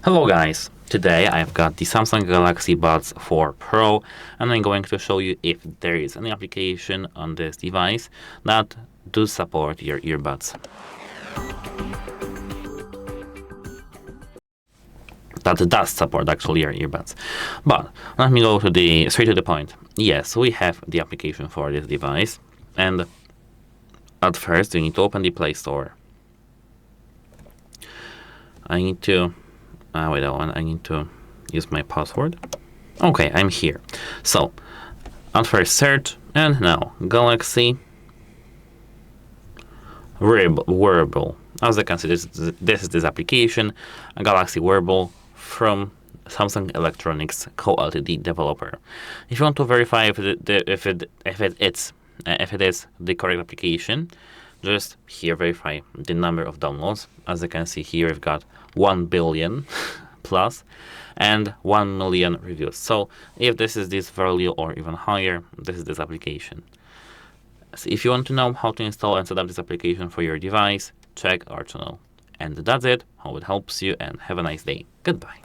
Hello guys, today I've got the Samsung Galaxy Buds4 Pro and I'm going to show you if there is any application on this device that does support your earbuds. That does support actually your earbuds. But let me go straight to the point. Yes, we have the application for this device, and at first you need to open the Play Store. I need to I need to use my password. Okay, I'm here. So, at first search, and now Galaxy Wearable. As you can see, this is this application, a Galaxy Wearable from Samsung Electronics Co. Ltd. developer. If you want to verify if it is the correct application, just here verify the number of downloads. As you can see here, we've got 1 billion plus and 1 million reviews. So if this is this value or even higher, this is this application. So if you want to know how to install and set up this application for your device, check our channel. And that's it. Hope it helps you and have a nice day. Goodbye.